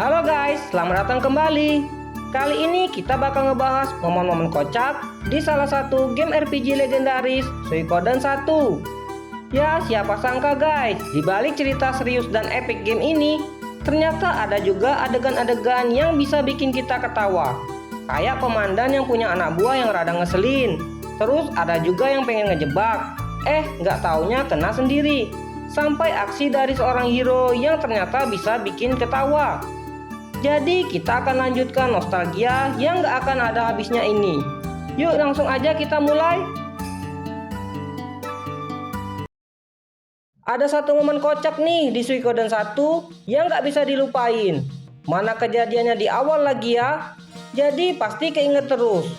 Halo guys, selamat datang kembali. Kali ini kita bakal ngebahas momen-momen kocak di salah satu game RPG legendaris Suikoden 1. Ya, siapa sangka guys, di balik cerita serius dan epic game ini, ternyata ada juga adegan-adegan yang bisa bikin kita ketawa. Kayak komandan yang punya anak buah yang rada ngeselin. Terus ada juga yang pengen ngejebak, nggak taunya kena sendiri. Sampai aksi dari seorang hero yang ternyata bisa bikin ketawa. Jadi kita akan lanjutkan nostalgia yang gak akan ada habisnya ini. Yuk langsung aja kita mulai. Ada satu momen kocak nih di Suikoden 1 yang gak bisa dilupain. Mana kejadiannya di awal lagi ya, jadi pasti keinget terus.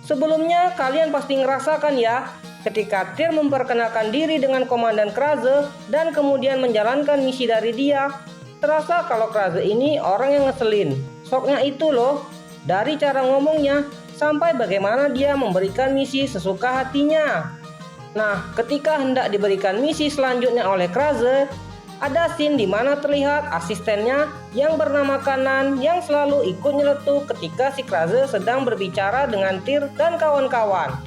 Sebelumnya kalian pasti ngerasakan ya, ketika Tyr memperkenalkan diri dengan Komandan Kraze dan kemudian menjalankan misi dari dia. Terasa kalau Kraze ini orang yang ngeselin. Soknya itu loh, dari cara ngomongnya sampai bagaimana dia memberikan misi sesuka hatinya. Nah, ketika hendak diberikan misi selanjutnya oleh Kraze, ada scene di mana terlihat asistennya yang bernama Kanan yang selalu ikut nyeletuk ketika si Kraze sedang berbicara dengan Tyr dan kawan-kawan.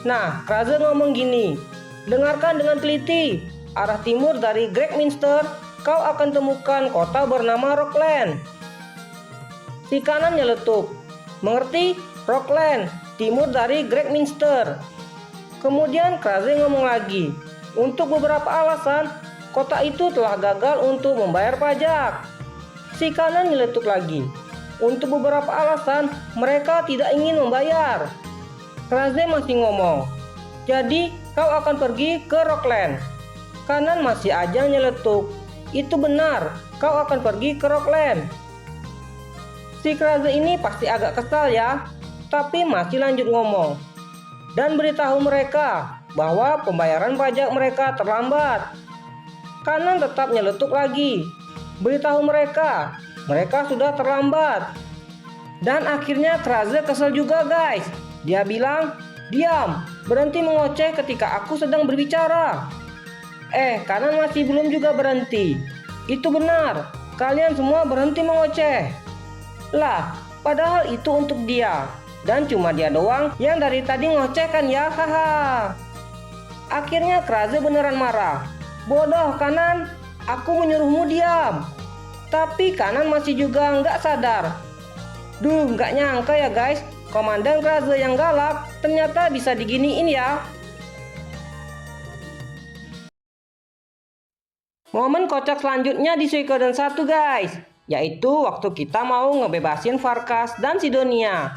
Nah, Kraze ngomong gini, dengarkan dengan teliti, arah timur dari Gregminster, kau akan temukan kota bernama Rockland. Si Kanan nyeletuk, mengerti? Rockland, timur dari Gregminster. Kemudian Kraze ngomong lagi, untuk beberapa alasan, kota itu telah gagal untuk membayar pajak. Si Kanan nyeletuk lagi, untuk beberapa alasan, mereka tidak ingin membayar. Kraze masih ngomong, jadi kau akan pergi ke Rockland. Kanan masih aja nyeletuk, itu benar, kau akan pergi ke Rockland. Si Kraze ini pasti agak kesal ya, tapi masih lanjut ngomong. Dan beritahu mereka bahwa pembayaran pajak mereka terlambat. Kanan tetap nyeletuk lagi. Beritahu mereka, mereka sudah terlambat. Dan akhirnya Kraze kesel juga guys. Dia bilang, diam, berhenti mengoceh ketika aku sedang berbicara. Kanan masih belum juga berhenti. Itu benar, kalian semua berhenti mengoceh. Lah, padahal itu untuk dia. Dan cuma dia doang yang dari tadi ngoceh kan ya, haha. Akhirnya Kraze beneran marah. Bodoh Kanan, aku menyuruhmu diam. Tapi Kanan masih juga nggak sadar. Duh, nggak nyangka ya guys, Komandan Kraze yang galak ternyata bisa diginiin ya. Momen kocak selanjutnya di Suikoden 1 guys, yaitu waktu kita mau ngebebasin Farkas dan Sidonia.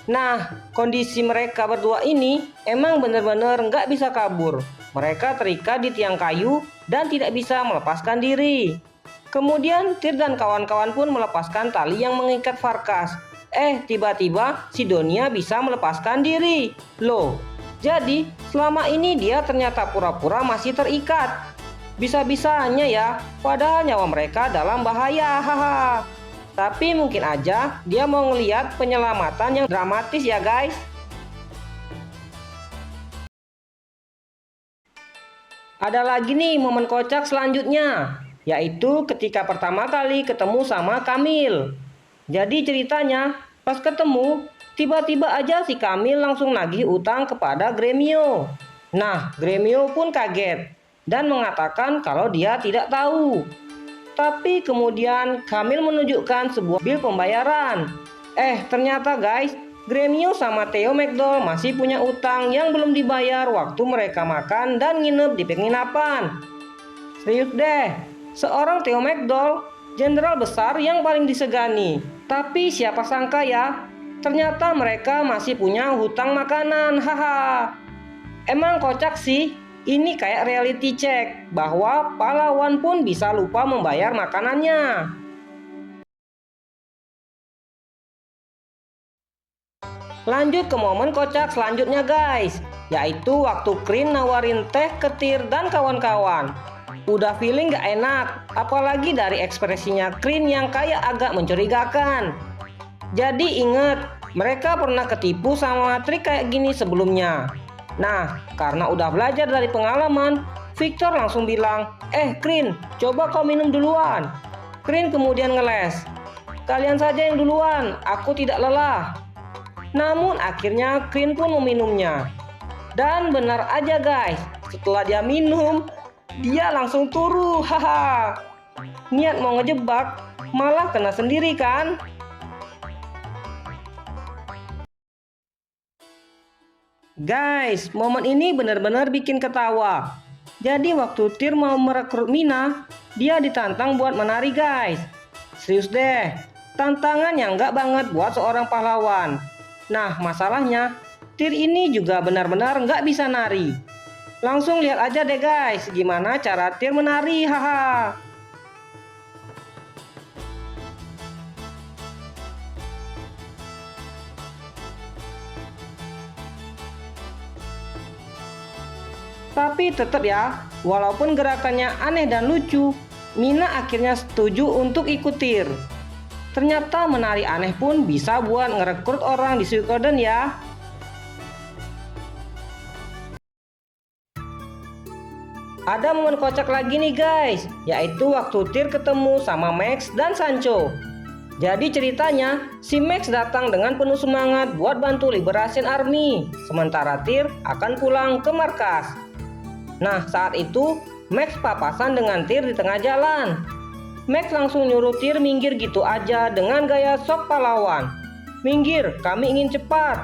Nah, kondisi mereka berdua ini emang bener-bener nggak bisa kabur. Mereka terikat di tiang kayu dan tidak bisa melepaskan diri. Kemudian Tyr dan kawan-kawan pun melepaskan tali yang mengikat Farkas. Tiba-tiba Sidonia bisa melepaskan diri. Loh, jadi selama ini dia ternyata pura-pura masih terikat. Bisa-bisanya ya, padahal nyawa mereka dalam bahaya, haha. Tapi mungkin aja dia mau ngeliat penyelamatan yang dramatis ya guys. Ada lagi nih momen kocak selanjutnya, yaitu ketika pertama kali ketemu sama Camille. Jadi ceritanya, pas ketemu, tiba-tiba aja si Camille langsung nagih utang kepada Gremio. Nah, Gremio pun kaget dan mengatakan kalau dia tidak tahu. Tapi kemudian Camille menunjukkan sebuah bil pembayaran. Ternyata guys, Gremio sama Theo McDowell masih punya utang yang belum dibayar waktu mereka makan dan nginep di penginapan. Serius deh, seorang Theo McDowell, jenderal besar yang paling disegani. Tapi siapa sangka ya, ternyata mereka masih punya hutang makanan, haha. Emang kocak sih. Ini kayak reality check bahwa pahlawan pun bisa lupa membayar makanannya. Lanjut ke momen kocak selanjutnya guys, yaitu waktu Kryn nawarin teh ke Tyr dan kawan-kawan. Udah feeling gak enak, apalagi dari ekspresinya Kryn yang kayak agak mencurigakan. Jadi inget, mereka pernah ketipu sama trik kayak gini sebelumnya. Nah, karena udah belajar dari pengalaman, Victor langsung bilang, Kryn, coba kau minum duluan. Kryn kemudian ngeles, kalian saja yang duluan, aku tidak lelah. Namun akhirnya Queen pun meminumnya. Dan benar aja guys, setelah dia minum, dia langsung turu. Haha. Niat mau ngejebak, malah kena sendiri kan? Guys, momen ini benar-benar bikin ketawa. Jadi waktu Tyr mau merekrut Mina, dia ditantang buat menari guys. Serius deh, tantangan yang nggak banget buat seorang pahlawan. Nah masalahnya, Tyr ini juga benar-benar nggak bisa nari. Langsung lihat aja deh guys, gimana cara Tyr menari, haha. Tapi tetap ya, walaupun gerakannya aneh dan lucu, Mina akhirnya setuju untuk ikut Tyr. Ternyata menari aneh pun bisa buat ngerekrut orang di Suikoden ya. Ada momen kocak lagi nih guys, yaitu waktu Tyr ketemu sama Max dan Sancho. Jadi ceritanya, si Max datang dengan penuh semangat buat bantu Liberation Army, sementara Tyr akan pulang ke markas. Nah saat itu Max papasan dengan Tyr di tengah jalan. Max langsung nyuruh Tyr minggir gitu aja dengan gaya sok pahlawan. Minggir, kami ingin cepat.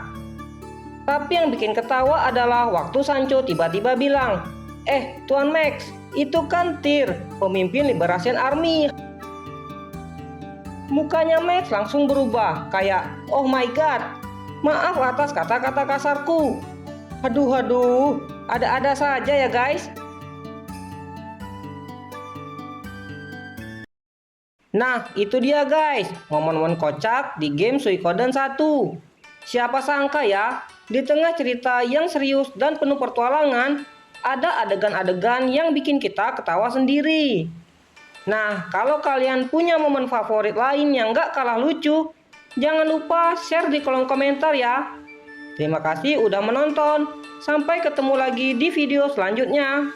Tapi yang bikin ketawa adalah waktu Sancho tiba-tiba bilang, Tuan Max, itu kan Tyr, pemimpin Liberation Army. Mukanya Max langsung berubah, kayak, oh my god, maaf atas kata-kata kasarku. Aduh, ada-ada saja ya guys. Nah, itu dia guys, momen-momen kocak di game Suikoden 1. Siapa sangka ya, di tengah cerita yang serius dan penuh petualangan, ada adegan-adegan yang bikin kita ketawa sendiri. Nah, kalau kalian punya momen favorit lain yang gak kalah lucu, jangan lupa share di kolom komentar ya. Terima kasih udah menonton. Sampai ketemu lagi di video selanjutnya.